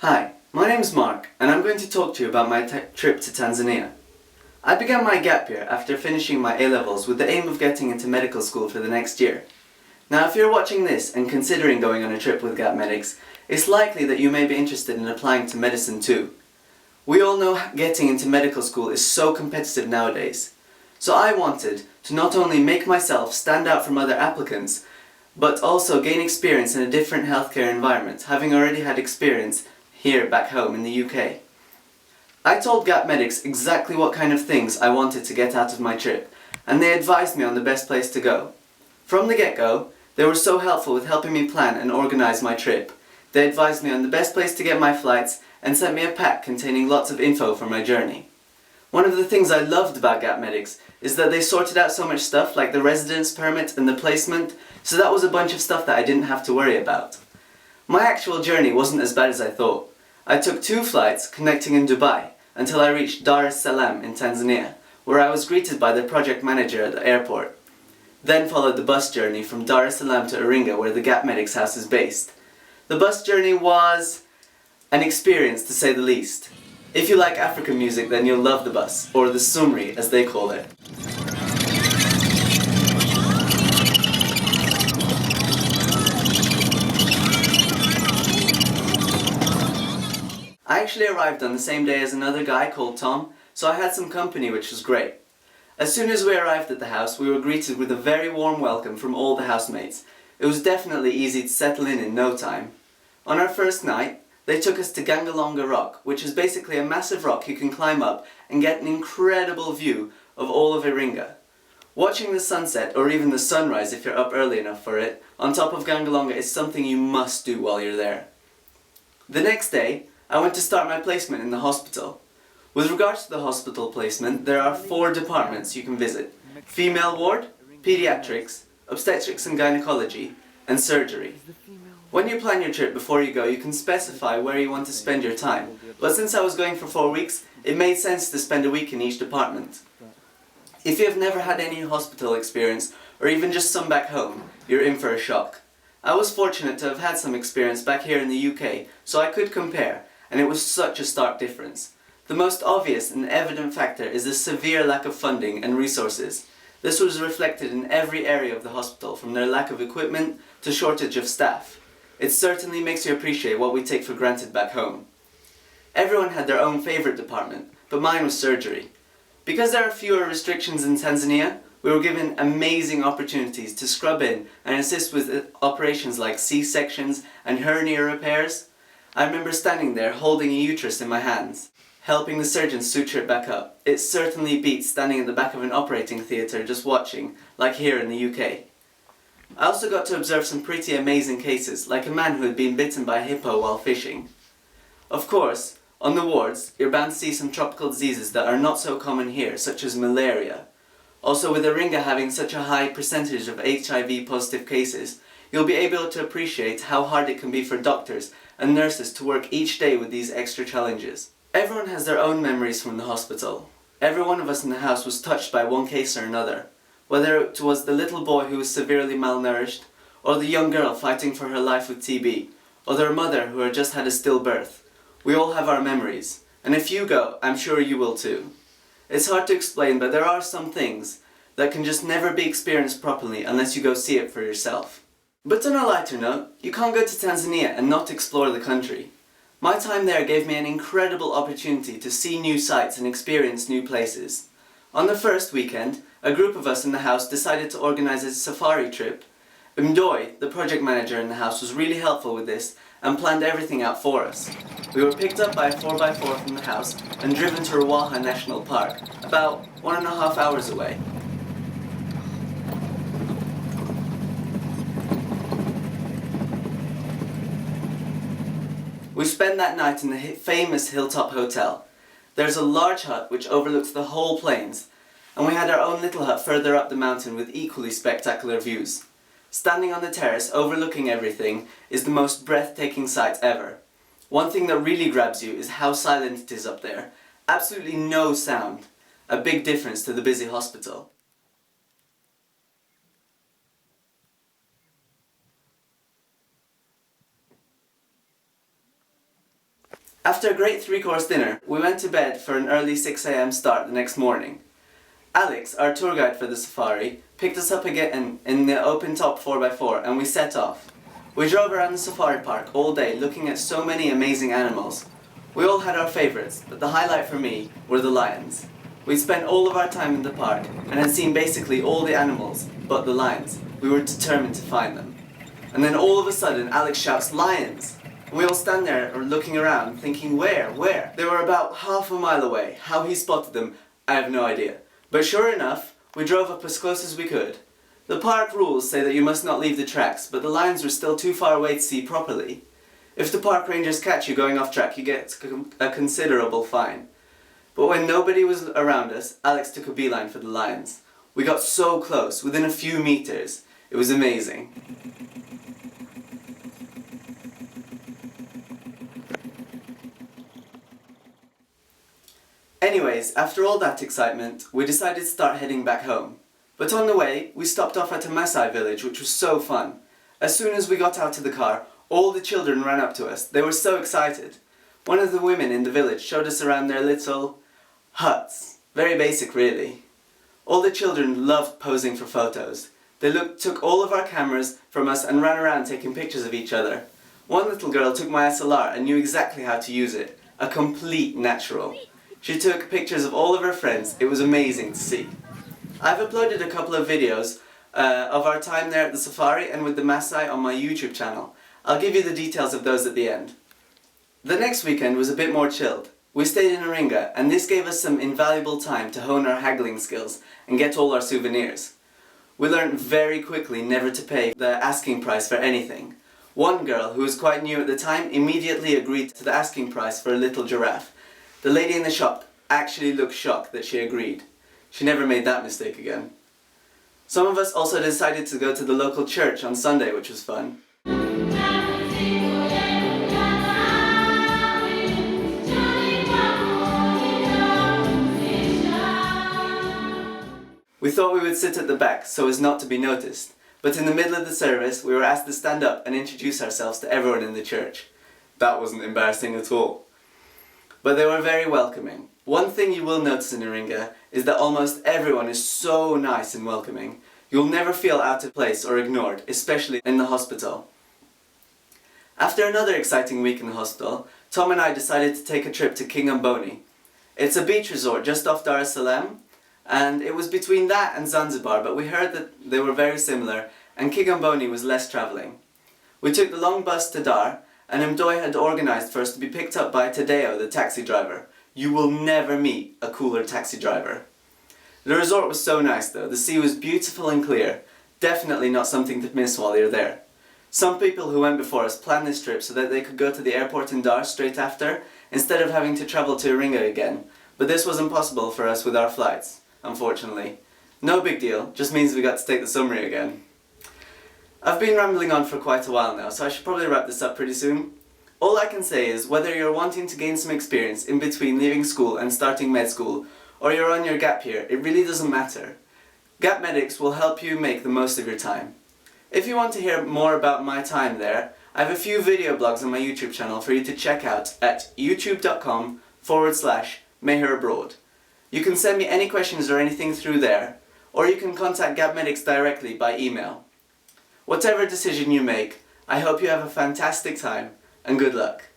Hi, my name's Mark and I'm going to talk to you about my trip to Tanzania. I began my gap year after finishing my A-levels with the aim of getting into medical school for the next year. Now if you're watching this and considering going on a trip with Gap Medics, it's likely that you may be interested in applying to medicine too. We all know getting into medical school is so competitive nowadays. So I wanted to not only make myself stand out from other applicants, but also gain experience in a different healthcare environment, having already had experience here back home in the UK. I told Gap Medics exactly what kind of things I wanted to get out of my trip, and they advised me on the best place to go. From the get-go, they were so helpful with helping me plan and organise my trip. They advised me on the best place to get my flights and sent me a pack containing lots of info for my journey. One of the things I loved about Gap Medics is that they sorted out so much stuff like the residence permit and the placement, so that was a bunch of stuff that I didn't have to worry about. My actual journey wasn't as bad as I thought. I took 2 flights connecting in Dubai until I reached Dar es Salaam in Tanzania, where I was greeted by the project manager at the airport. Then followed the bus journey from Dar es Salaam to Iringa, where the Gap Medics house is based. The bus journey was an experience to say the least. If you like African music, then you'll love the bus, or the Sumri as they call it. I actually arrived on the same day as another guy called Tom, so I had some company, which was great. As soon as we arrived at the house, we were greeted with a very warm welcome from all the housemates. It was definitely easy to settle in no time. On our first night, they took us to Gangalonga Rock, which is basically a massive rock you can climb up and get an incredible view of all of Iringa. Watching the sunset, or even the sunrise if you're up early enough for it, on top of Gangalonga is something you must do while you're there. The next day, I went to start my placement in the hospital. With regards to the hospital placement, there are 4 departments you can visit: female ward, pediatrics, obstetrics and gynecology, and surgery. When you plan your trip before you go, you can specify where you want to spend your time, but since I was going for 4 weeks, it made sense to spend a week in each department. If you have never had any hospital experience, or even just some back home, you're in for a shock. I was fortunate to have had some experience back here in the UK, so I could compare, and it was such a stark difference. The most obvious and evident factor is the severe lack of funding and resources. This was reflected in every area of the hospital, from their lack of equipment to shortage of staff. It certainly makes you appreciate what we take for granted back home. Everyone had their own favourite department, but mine was surgery. Because there are fewer restrictions in Tanzania, we were given amazing opportunities to scrub in and assist with operations like C-sections and hernia repairs. I remember standing there holding a uterus in my hands, helping the surgeon suture it back up. It certainly beats standing at the back of an operating theatre just watching, like here in the UK. I also got to observe some pretty amazing cases, like a man who had been bitten by a hippo while fishing. Of course, on the wards, you're bound to see some tropical diseases that are not so common here, such as malaria. Also, with Iringa having such a high percentage of HIV positive cases, you'll be able to appreciate how hard it can be for doctors and nurses to work each day with these extra challenges. Everyone has their own memories from the hospital. Every one of us in the house was touched by one case or another, whether it was the little boy who was severely malnourished, or the young girl fighting for her life with TB, or their mother who had just had a stillbirth. We all have our memories, and if you go, I'm sure you will too. It's hard to explain, but there are some things that can just never be experienced properly unless you go see it for yourself. But on a lighter note, you can't go to Tanzania and not explore the country. My time there gave me an incredible opportunity to see new sights and experience new places. On the first weekend, a group of us in the house decided to organise a safari trip. Mdoi, the project manager in the house, was really helpful with this and planned everything out for us. We were picked up by a 4x4 from the house and driven to Ruaha National Park, about 1.5 hours away. We spent that night in the famous Hilltop Hotel. There's a large hut which overlooks the whole plains, and we had our own little hut further up the mountain with equally spectacular views. Standing on the terrace overlooking everything is the most breathtaking sight ever. One thing that really grabs you is how silent it is up there. Absolutely no sound. A big difference to the busy hospital. After a great 3-course dinner, we went to bed for an early 6 a.m. start the next morning. Alex, our tour guide for the safari, picked us up again in the open-top 4x4 and we set off. We drove around the safari park all day looking at so many amazing animals. We all had our favourites, but the highlight for me were the lions. We spent all of our time in the park and had seen basically all the animals, but the lions. We were determined to find them. And then all of a sudden Alex shouts, "Lions!" And we all stand there looking around thinking, where? They were about half a mile away. How he spotted them, I have no idea. But sure enough, we drove up as close as we could. The park rules say that you must not leave the tracks, but the lions were still too far away to see properly. If the park rangers catch you going off track, you get a considerable fine. But when nobody was around us, Alex took a beeline for the lions. We got so close, within a few meters. It was amazing. Anyways, after all that excitement, we decided to start heading back home. But on the way, we stopped off at a Maasai village, which was so fun. As soon as we got out of the car, all the children ran up to us. They were so excited. One of the women in the village showed us around their little huts. Very basic, really. All the children loved posing for photos. They took all of our cameras from us and ran around taking pictures of each other. One little girl took my SLR and knew exactly how to use it. A complete natural. She took pictures of all of her friends. It was amazing to see. I've uploaded a couple of videos of our time there at the safari and with the Maasai on my YouTube channel. I'll give you the details of those at the end. The next weekend was a bit more chilled. We stayed in Iringa and this gave us some invaluable time to hone our haggling skills and get all our souvenirs. We learned very quickly never to pay the asking price for anything. One girl, who was quite new at the time, immediately agreed to the asking price for a little giraffe. The lady in the shop actually looked shocked that she agreed. She never made that mistake again. Some of us also decided to go to the local church on Sunday, which was fun. We thought we would sit at the back so as not to be noticed, but in the middle of the service we were asked to stand up and introduce ourselves to everyone in the church. That wasn't embarrassing at all. But they were very welcoming. One thing you will notice in Iringa is that almost everyone is so nice and welcoming. You'll never feel out of place or ignored, especially in the hospital. After another exciting week in the hospital, Tom and I decided to take a trip to Kandoni. It's a beach resort just off Dar es Salaam, and it was between that and Zanzibar, but we heard that they were very similar and Kandoni was less travelling. We took the long bus to Dar, and Mdoy had organised for us to be picked up by Tadeo, the taxi driver. You will never meet a cooler taxi driver. The resort was so nice though. The sea was beautiful and clear. Definitely not something to miss while you're there. Some people who went before us planned this trip so that they could go to the airport in Dar straight after, instead of having to travel to Iringa again. But this wasn't possible for us with our flights, unfortunately. No big deal, just means we got to take the summary again. I've been rambling on for quite a while now, so I should probably wrap this up pretty soon. All I can say is, whether you're wanting to gain some experience in between leaving school and starting med school, or you're on your gap year, it really doesn't matter. Gap Medics will help you make the most of your time. If you want to hear more about my time there, I have a few video blogs on my YouTube channel for you to check out at youtube.com/mayherabroad. You can send me any questions or anything through there, or you can contact Gap Medics directly by email. Whatever decision you make, I hope you have a fantastic time and good luck.